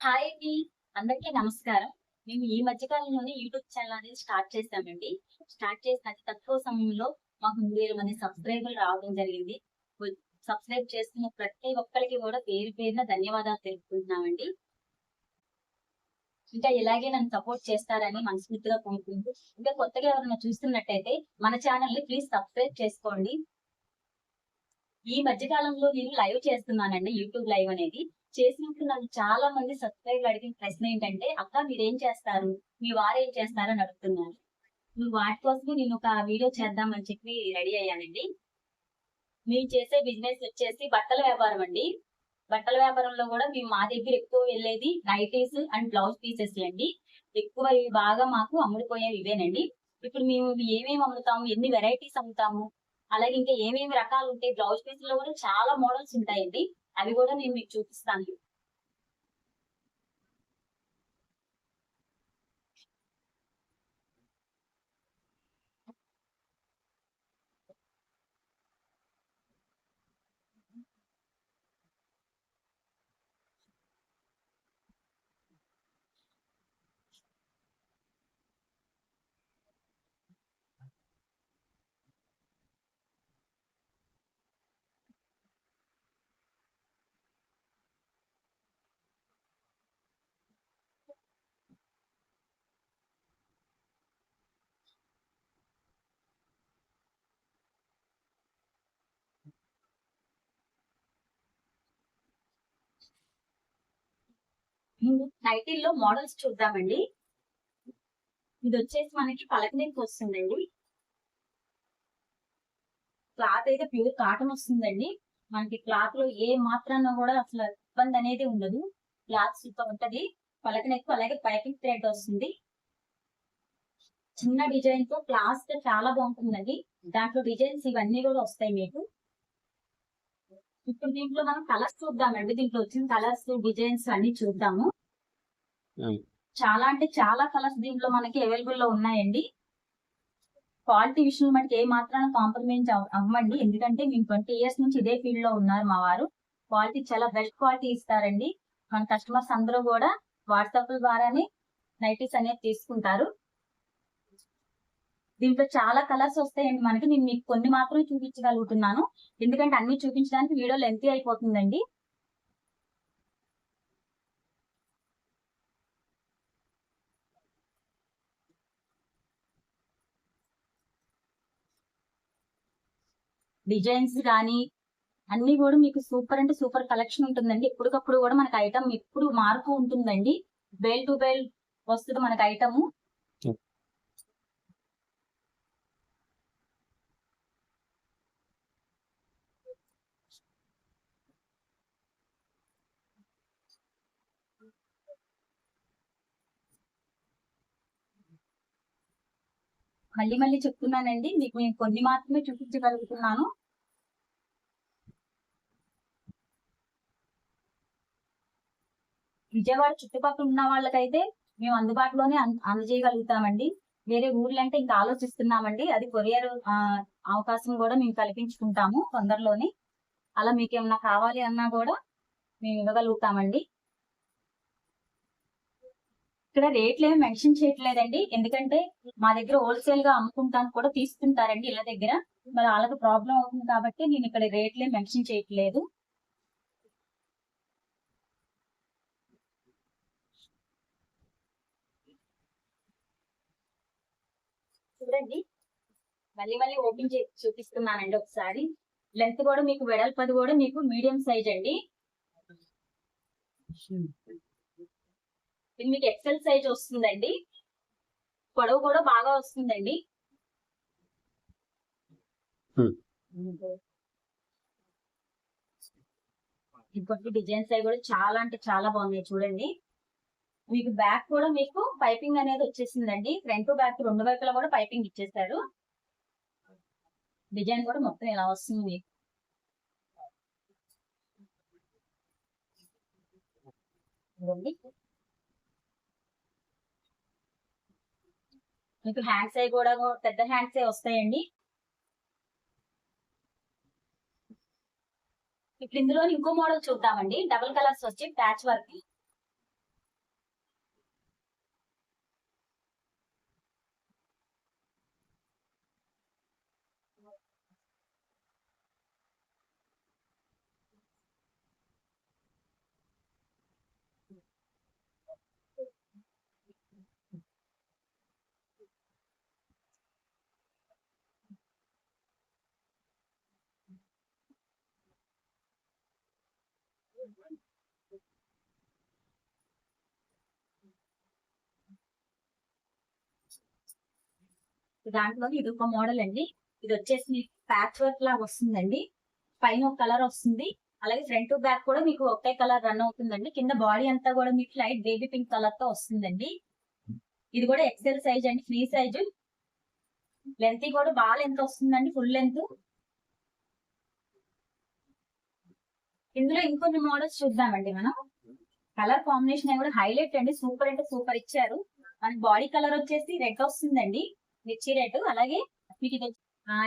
Hi అండి. అందరికీ నమస్కారం. మేము ఈ మధ్య కాలంలోనే యూట్యూబ్ ఛానల్ అనేది స్టార్ట్ చేశామండి. స్టార్ట్ చేసిన అతి తక్కువ సమయంలో మాకు 3000 మంది సబ్‌స్క్రైబర్లు రావడం జరిగింది. కొ సబ్‌స్క్రైబ్ చేసుకున్న ప్రతి ఒక్కరికి కూడా పేరు పేరున ధన్యవాదాలు తెలుపుకుంటున్నామండి. ఇంకా ఇలాగే నన్ను సపోర్ట్ చేస్తారని మనస్ఫూర్తిగా కోరుకుంటూ, ఇంకా కొత్తగా ఎవరైనా చూస్తున్నట్టయితే మన ఛానల్‌ని ప్లీజ్ సబ్‌స్క్రైబ్ చేసుకోండి. ఈ మధ్య కాలంలో నేను లైవ్ చేస్తున్నానండి. యూట్యూబ్ లైవ్ అనేది. చేసినప్పుడు నన్ను చాలా మంది సబ్‌స్క్రైబర్లు అడిగిన ప్రశ్న ఏంటంటే, "అక్క మీరేం చేస్తారు? మీ వారేం చేస్తారు?" అని అడుగుతున్నారు. వాటి కోసమే నేను ఒక వీడియో చేద్దామని చెప్పి రెడీ అయ్యానండి. మేము చేసే బిజినెస్ వచ్చేసి బట్టల వ్యాపారం అండి. బట్టల వ్యాపారంలో కూడా మా దగ్గర ఎక్కువ వెళ్ళేది నైటీస్ అండ్ బ్లౌజ్ పీసెస్ అండి. ఎక్కువ ఇవి బాగా మాకు అమ్ముడుపోయేవి ఇవేనండి. ఇప్పుడు మేము ఇవి ఏమేమి అమ్ముతాము, ఎన్ని వెరైటీస్ అమ్ముతాము, అలాగే ఇంకా ఏమేమి రకాలు ఉంటాయి, బ్లౌజ్ పీస్‌లో కూడా చాలా మోడల్స్ ఉంటాయండి. అవి కూడా నేను మీకు చూపిస్తాను. ముందు నైటీల్లో మోడల్స్ చూద్దామండి. ఇది వచ్చేసి మనకి పలక నెక్ వస్తుందండి. క్లాత్ అయితే ప్యూర్ కాటన్ వస్తుందండి. మనకి క్లాత్ లో ఏ మాత్రాన కూడా అసలు ఇబ్బంది అనేది ఉండదు. క్లాత్ సూపర్ ఉంటది. పలక నెక్ అలాగే పైపింగ్ థ్రెడ్ వస్తుంది. చిన్న డిజైన్ తో క్లాస్ గా చాలా బాగుంటుందండి. దాంట్లో డిజైన్స్ ఇవన్నీ కూడా వస్తాయి మీకు. ఇప్పుడు దీంట్లో మనం కలర్స్ చూద్దామండి. దీంట్లో వచ్చిన కలర్స్, డిజైన్స్ అన్ని చూద్దాము. చాలా అంటే చాలా కలర్స్ దీంట్లో మనకి అవైలబుల్ లో ఉన్నాయండి. క్వాలిటీ విషయంలో మనకి ఏ మాత్రాన కాంప్రమైజ్ అవ్వమండి. ఎందుకంటే మేము 20 ఇయర్స్ నుంచి ఇదే ఫీల్డ్ లో ఉన్నారు మా వారు. క్వాలిటీ చాలా బెస్ట్ క్వాలిటీ ఇస్తారండి. మన కస్టమర్స్ అందరూ కూడా వాట్సాప్ ద్వారానే నైటీస్ అనేది తీసుకుంటారు. దీంట్లో చాలా కలర్స్ వస్తాయండి మనకి. నేను మీకు కొన్ని మాత్రమే చూపించగలుగుతున్నాను. ఎందుకంటే అన్ని చూపించడానికి వీడియో లెంతీ అయిపోతుందండి. డిజైన్స్ గానీ అన్ని కూడా మీకు సూపర్ అంటే సూపర్ కలెక్షన్ ఉంటుందండి. ఎప్పటికప్పుడు కూడా మనకి ఐటమ్ ఎప్పుడు మారుతూ ఉంటుందండి. బేల్ టు బేల్ వస్తుంది మనకి ఐటమ్. మళ్ళీ మళ్ళీ చెప్తున్నానండి. మీకు నేను కొన్ని మాత్రమే చూపించగలుగుతున్నాను. విజయవాడ చుట్టుపక్కల ఉన్న వాళ్ళకైతే మేము అందుబాటులోనే అందజేయగలుగుతామండి. వేరే ఊర్లంటే ఇంకా ఆలోచిస్తున్నామండి. అది కొరియర్ అవకాశం కూడా మేము కల్పించుకుంటాము తొందరలోనే. అలా మీకేమన్నా కావాలి అన్నా కూడా మేము ఇవ్వగలుగుతామండి. ఇక్కడ రేట్లు ఏమి మెన్షన్ చేయట్లేదండి. ఎందుకంటే మా దగ్గర హోల్సేల్ గా అమ్ముకుంటాను కూడా తీసుకుంటారండి ఇళ్ళ దగ్గర. మరి వాళ్ళకి ప్రాబ్లం అవుతుంది కాబట్టి నేను ఇక్కడ రేట్లు ఏమి మెన్షన్ చేయట్లేదు. చూడండి, మళ్ళీ మళ్ళీ ఓపెన్ చేసి చూపిస్తున్నానండి ఒకసారి. లెంత్ కూడా మీకు వెడల్పది కూడా మీకు మీడియం సైజ్ అండి. ఇది మీకు ఎక్సెల్ సైజ్ వస్తుందండి. పొడవు కూడా బాగా వస్తుందండి. ఇంకొకటి డిజైన్స్ అవి కూడా చాలా అంటే చాలా బాగున్నాయి చూడండి. మీకు బ్యాక్ కూడా మీకు పైపింగ్ అనేది వచ్చేసిందండి. ఫ్రంట్ బ్యాక్ రెండు వైపులా కూడా పైపింగ్ ఇచ్చేసారు. డిజైన్ కూడా మొత్తం ఇలా వస్తుంది మీకు. మీకు హ్యాండ్స్ అవి కూడా పెద్ద హ్యాండ్స్ వస్తాయండి. ఇప్పుడు ఇందులో ఇంకో మోడల్ చూద్దామండి. డబుల్ కలర్స్ వచ్చి ప్యాచ్ వర్క్. దాంట్లో ఇది ఒక మోడల్ అండి. ఇది వచ్చేసి ప్యాచ్ వర్క్ లాగా వస్తుందండి. పైన ఒక కలర్ వస్తుంది, అలాగే ఫ్రంట్ టు బ్యాక్ కూడా మీకు ఒకే కలర్ రన్ అవుతుందండి. కింద బాడీ అంతా కూడా మీకు లైట్ బేబీ పింక్ కలర్ తో వస్తుందండి. ఇది కూడా ఎక్సెల్ సైజ్ అండి, ఫ్రీ సైజ్. లెంత్ కూడా బాగా లెంత్ వస్తుందండి, ఫుల్ లెంత్. ఇందులో ఇంకొన్ని మోడల్స్ చూద్దామండి మనం. కలర్ కాంబినేషన్ కూడా హైలైట్ అండి, సూపర్ అంటే సూపర్ ఇచ్చారు. మనకి బాడీ కలర్ వచ్చేసి రెడ్ వస్తుందండి, మిర్చి రెడ్. అలాగే మీకు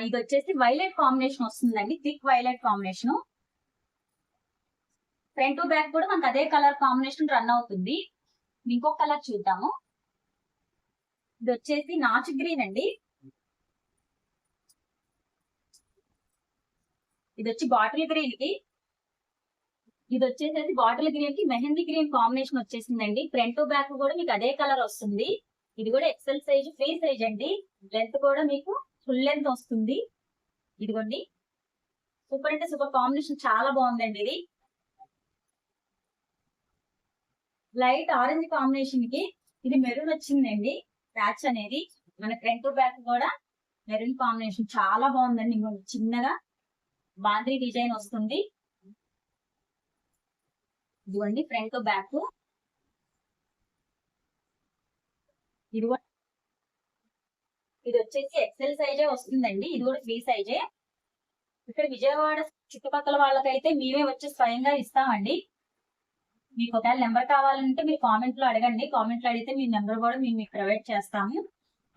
ఇది వచ్చేసి వైలెట్ కాంబినేషన్ వస్తుందండి, thick violet combination. Front to back కూడా మనకు అదే కలర్ కాంబినేషన్ రన్ అవుతుంది. ఇంకొక కలర్ చూద్దాము. ఇది వచ్చేసి నాచు గ్రీన్ అండి. ఇది వచ్చి బాటిల్ గ్రీన్ కి, ఇది వచ్చేసి బాటిల్ గ్రీన్ కి మెహందీ గ్రీన్ కాంబినేషన్ వచ్చేసిందండి. ఫ్రంట్ టు బ్యాక్ కూడా మీకు అదే కలర్ వస్తుంది. ఇది కూడా ఎక్సెల్ సైజ్, ఫ్రీ సైజ్ అండి. లెంత్ కూడా మీకు ఫుల్ లెంత్ వస్తుంది. ఇదిగోండి, సూపర్ అంటే సూపర్ కాంబినేషన్, చాలా బాగుందండి. ఇది లైట్ ఆరెంజ్ కాంబినేషన్ కి ఇది మెరూన్ వచ్చిందండి. ప్యాచ్ అనేది మన ఫ్రంట్ టు బ్యాక్ కూడా మెరూన్ కాంబినేషన్ చాలా బాగుందండి. చిన్నగా బాంద్రీ డిజైన్ వస్తుంది. ఇదిగోండి ఫ్రంట్ టు బ్యాక్. ఇది వచ్చేసి ఎక్సెల్ సైజే వస్తుందండి. ఇది కూడా ఫ్రీ సైజే. ఇక్కడ విజయవాడ చుట్టుపక్కల వాళ్ళకైతే మేమే వచ్చి స్వయంగా ఇస్తామండి. మీకు ఒకవేళ నెంబర్ కావాలంటే మీరు కామెంట్ లో అడగండి. కామెంట్ లో అడిగితే మీ నెంబర్ కూడా మేము మీకు ప్రొవైడ్ చేస్తాము.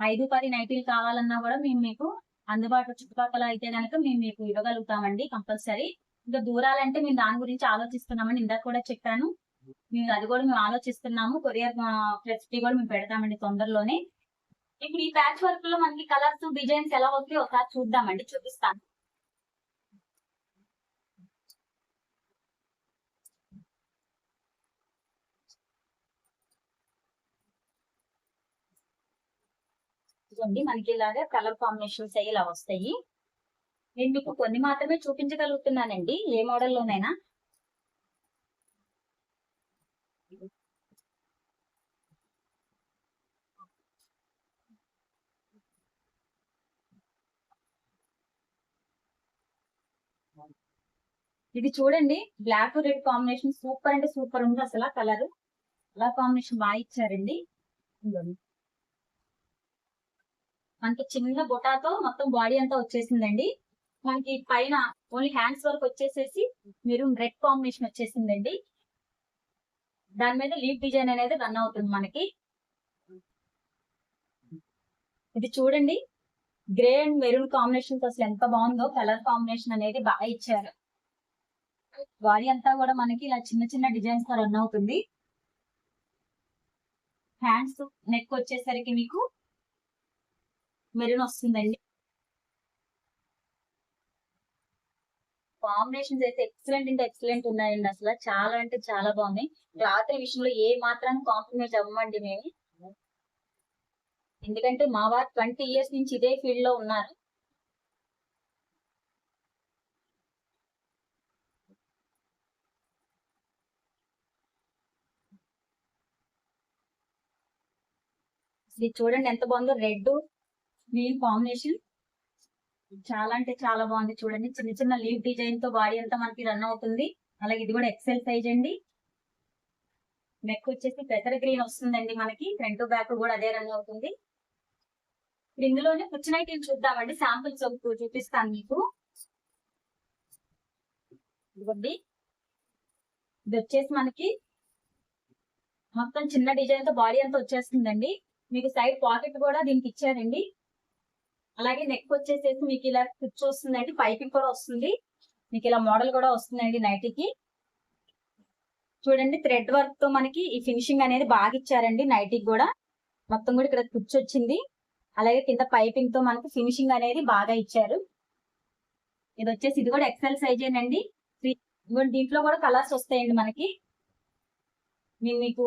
5-10 నైటీలు కావాలన్నా కూడా మేము మీకు అందుబాటులో చుట్టుపక్కల అయితే కనుక మేము మీకు ఇవ్వగలుగుతామండి కంపల్సరీ. ఇంకా దూరాలంటే మేము దాని గురించి ఆలోచిస్తున్నామండి. ఇందాక కూడా చెప్పాను, మేము అది కూడా మేము ఆలోచిస్తున్నాము. కొరియర్ ఫెసిలిటీ కూడా మేము పెడతామండి తొందరలోనే. ఇప్పుడు ఈ ప్యాచ్ వర్క్ లో మనకి కలర్స్, డిజైన్స్ ఎలా వస్తాయో ఒకసారి చూద్దామండి, చూపిస్తాను. చూడండి, మనకి ఇలాగా కలర్ కాంబినేషన్స్ ఇలా వస్తాయి. నేను మీకు కొన్ని మాత్రమే చూపించగలుగుతున్నానండి, ఏ మోడల్లోనైనా. ఇది చూడండి, బ్లాక్ రెడ్ కాంబినేషన్ సూపర్ అంటే సూపర్ ఉంది అసలు. కలర్ కాంబినేషన్ బాగా ఇచ్చారండి. మనకి చిన్న బొటాతో మొత్తం బాడీ అంతా వచ్చేసిందండి. మనకి పైన ఓన్లీ హ్యాండ్స్ వరకు వచ్చేసేసి మెరూన్ రెడ్ కాంబినేషన్ వచ్చేసిందండి. దాని మీద లీఫ్ డిజైన్ అనేది రన్ అవుతుంది మనకి. ఇది చూడండి, గ్రే అండ్ మెరూన్ కాంబినేషన్ అసలు ఎంత బాగుందో. కలర్ కాంబినేషన్ అనేది బాగా ఇచ్చారు. బాడీ అంతా కూడా మనకి ఇలా చిన్న చిన్న డిజైన్స్ తో రన్ అవుతుంది. హ్యాండ్స్, నెక్ వచ్చేసరికి మీకు మెరూన్ వస్తుందండి. కాంబినేషన్స్ అయితే ఎక్సలెంట్ అంటే ఎక్సలెంట్ ఉన్నాయండి. అసలు చాలా అంటే చాలా బాగున్నాయి. రాత్రి విషయంలో ఏ మాత్రం కాంప్రమైజ్ అవ్వమండి మేము. ఎందుకంటే మా వారు 20 years నుంచి ఇదే ఫీల్డ్ లో ఉన్నారు. ఇది చూడండి ఎంత బాగుందో, రెడ్ గ్రీన్ కాంబినేషన్ చాలా అంటే చాలా బాగుంది. చూడండి, చిన్న చిన్న లీవ్ డిజైన్ తో బాడీ అంతా మనకి రన్ అవుతుంది. అలాగే ఇది కూడా ఎక్సెల్ సైజ్ అండి. నెక్ వచ్చేసి పెసర్ గ్రీన్ వస్తుందండి మనకి. ఫ్రంట్ బ్యాక్ కూడా అదే రన్ అవుతుంది. ఇందులోనే కుచ్చు నైటీలు చూద్దామండి, శాంపుల్స్ చూపిస్తాను మీకు. ఇదిగోండి, ఇది వచ్చేసి మనకి మొత్తం చిన్న డిజైన్ తో బాడీ అంతా వచ్చేస్తుందండి. మీకు సైడ్ పాకెట్ కూడా దీనికి ఇచ్చారండి. అలాగే నెక్ వచ్చేసేసి మీకు ఇలా కుచ్చు వస్తుందండి, పైపింగ్ కూడా వస్తుంది. మీకు ఇలా మోడల్ కూడా వస్తుందండి నైటీకి. చూడండి, థ్రెడ్ వర్క్ తో మనకి ఈ ఫినిషింగ్ అనేది బాగా ఇచ్చారండి నైటీకి కూడా. మొత్తం కూడా ఇక్కడ కుచ్చు వచ్చింది. అలాగే కింద పైపింగ్ తో మనకి ఫినిషింగ్ అనేది బాగా ఇచ్చారు. ఇది వచ్చేసి ఇది కూడా ఎక్సెల్ సైజేనండి. దీంట్లో కూడా కలర్స్ వస్తాయండి మనకి. నేను మీకు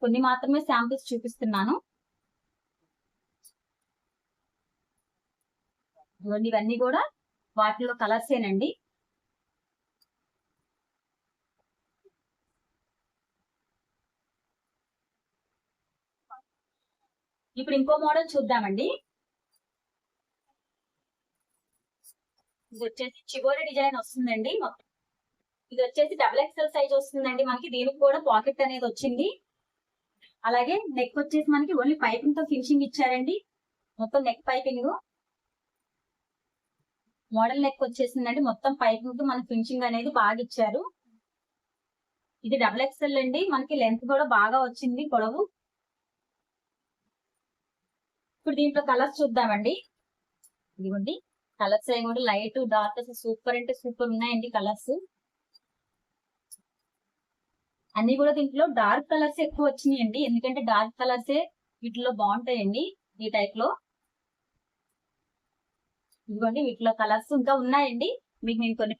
కొన్ని మాత్రమే శాంపిల్స్ చూపిస్తున్నాను. ఇవన్నీ కూడా వాటిలో కలర్స్ ఏనండి. ఇప్పుడు ఇంకో మోడల్ చూద్దామండి. ఇది వచ్చేసి చివోరి డిజైన్ వస్తుందండి. ఇది వచ్చేసి XXL సైజ్ వస్తుందండి మనకి. దీనికి కూడా పాకెట్ అనేది వచ్చింది. అలాగే నెక్ వచ్చేసి మనకి ఓన్లీ పైపింగ్ తో ఫినిషింగ్ ఇచ్చారండి. మొత్తం నెక్ పైపింగ్ మోడల్ నెక్ వచ్చేసిందండి. మొత్తం పైపింగ్ తో మన ఫినిషింగ్ అనేది బాగా ఇచ్చారు. ఇది XXL అండి. మనకి లెంత్ కూడా బాగా వచ్చింది, పొడవు. ఇప్పుడు దీంట్లో కలర్స్ చూద్దామండి. ఇదిగోండి కలర్స్ ఏమో లైట్ డార్క్ సూపర్ అంటే సూపర్ ఉన్నాయండి కలర్స్ అన్ని కూడా. దీంట్లో డార్క్ కలర్స్ ఎక్కువ వచ్చినాయండి, ఎందుకంటే డార్క్ కలర్సే వీటిలో బాగుంటాయండి ఈ టైప్ లో. ఇదిగోండి వీటిలో కలర్స్ ఇంకా ఉన్నాయండి. మీకు నేను కొన్ని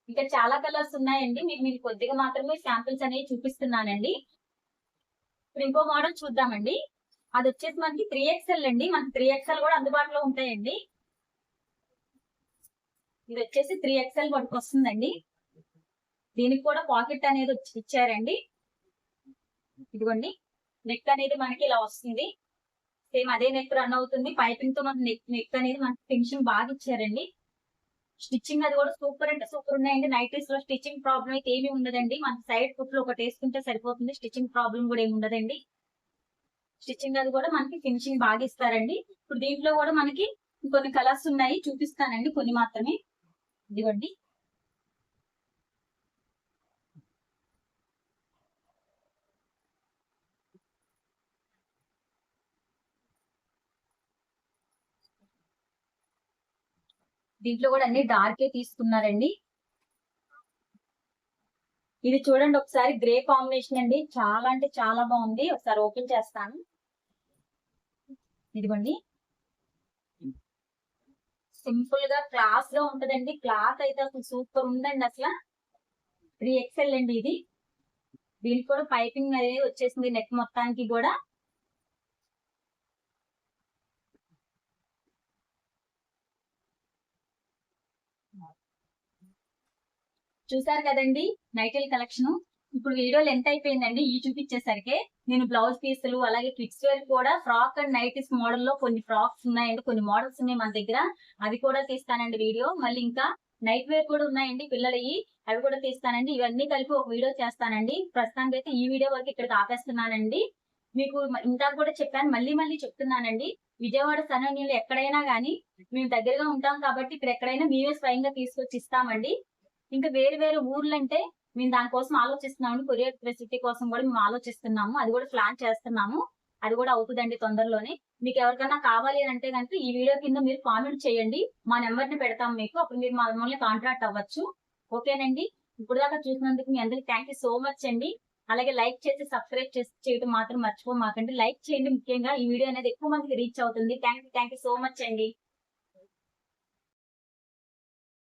ఇంకా చాలా కలర్స్ ఉన్నాయండి. మీకు కొద్దిగా మాత్రమే శాంపిల్స్ అనేవి చూపిస్తున్నానండి. ఇప్పుడు ఇంకో మోడల్ చూద్దామండి. అది వచ్చేసి మనకి 3XL అండి. మనకి 3XL కూడా అందుబాటులో ఉంటాయండి. ఇది వచ్చేసి 3XL వరకు వస్తుందండి. దీనికి కూడా పాకెట్ అనేది ఇచ్చారండి. ఇదిగోండి నెక్ అనేది మనకి ఇలా వస్తుంది. సేమ్ అదే నెక్ రన్ అవుతుంది. పైపింగ్ తో మన నెక్ అనేది మనకి ఫినిషింగ్ బాగా ఇచ్చారండి. స్టిచ్చింగ్ అది కూడా సూపర్ అంటే సూపర్ ఉన్నాయండి. నైటీస్ లో స్టిచ్చింగ్ ప్రాబ్లం అయితే ఏమి ఉండదండి. మనకి సైడ్ కుట్లు ఒకటి వేసుకుంటే సరిపోతుంది. స్టిచ్చింగ్ ప్రాబ్లం కూడా ఏమి ఉండదండి. స్టిచ్చింగ్ అది కూడా మనకి ఫినిషింగ్ బాగా ఇస్తారండి. ఇప్పుడు దీంట్లో కూడా మనకి కొన్ని కలర్స్ ఉన్నాయి, చూపిస్తానండి కొన్ని మాత్రమే. ఇదిగోండి దీంట్లో కూడా అన్ని డార్కే తీసుకున్నారండి. ఇది చూడండి ఒకసారి, గ్రే కాంబినేషన్ అండి. చాలా అంటే చాలా బాగుంది. ఒకసారి ఓపెన్ చేస్తాను. ఇదిగోండి సింపుల్ గా క్లాస్ గా ఉంటదండి. క్లాత్ అయితే అసలు సూపర్ ఉందండి. అసలు 3XL అండి ఇది. దీనికి కూడా పైపింగ్ అనేది వచ్చేసింది నెక్ మొత్తానికి కూడా. చూసారు కదండి నైటీల కలెక్షన్. ఇప్పుడు వీడియో లెంత్ అయిపోయిందండి ఈ చూపించేసరికి. నేను బ్లౌజ్ పీసులు అలాగే కిడ్స్ వేర్ కూడా ఫ్రాక్ అండ్ నైటీస్ మోడల్ లో కొన్ని ఫ్రాక్స్ ఉన్నాయండి, కొన్ని మోడల్స్ ఉన్నాయి మన దగ్గర. అవి కూడా తీస్తానండి వీడియో. మళ్ళీ ఇంకా నైట్ వేర్ కూడా ఉన్నాయండి పిల్లలవి, అవి కూడా తీస్తానండి. ఇవన్నీ కలిపి ఒక వీడియో చేస్తానండి. ప్రస్తుతానికి అయితే ఈ వీడియో వరకు ఇక్కడికి ఆపేస్తున్నానండి. మీకు ఇంకా కూడా చెప్పాను, మళ్ళీ మళ్ళీ చెప్తున్నానండి. విజయవాడ సరౌండింగ్ లో ఎక్కడైనా గానీ మేము దగ్గరగా ఉంటాం కాబట్టి ఇక్కడ ఎక్కడైనా మేమే స్వయంగా తీసుకొచ్చి ఇస్తామండి. ఇంకా వేరు వేరు ఊర్లంటే మేము దానికోసం ఆలోచిస్తున్నాము. కొరియర్ ఫెసిలిటీ కోసం కూడా మేము ఆలోచిస్తున్నాము. అది కూడా ప్లాన్ చేస్తున్నాము. అది కూడా అవుతుందండి తొందరలోనే. మీకు ఎవరికైనా కావాలి అని అంటే కనుక ఈ వీడియో కింద మీరు కామెంట్ చేయండి. మా నెంబర్ ని పెడతాం మీకు, అప్పుడు మీరు మమ్మల్ని కాంటాక్ట్ అవ్వచ్చు. ఓకేనండి. ఇప్పుడు దాకా చూసినందుకు మీ అందరికి థ్యాంక్ యూ సో మచ్ అండి. అలాగే లైక్ చేసి సబ్స్క్రైబ్ చేయడం మాత్రం మర్చిపోమాకండి. లైక్ చేయండి, ముఖ్యంగా ఈ వీడియో అనేది ఎక్కువ మందికి రీచ్ అవుతుంది. థ్యాంక్ యూ సో మచ్ అండి.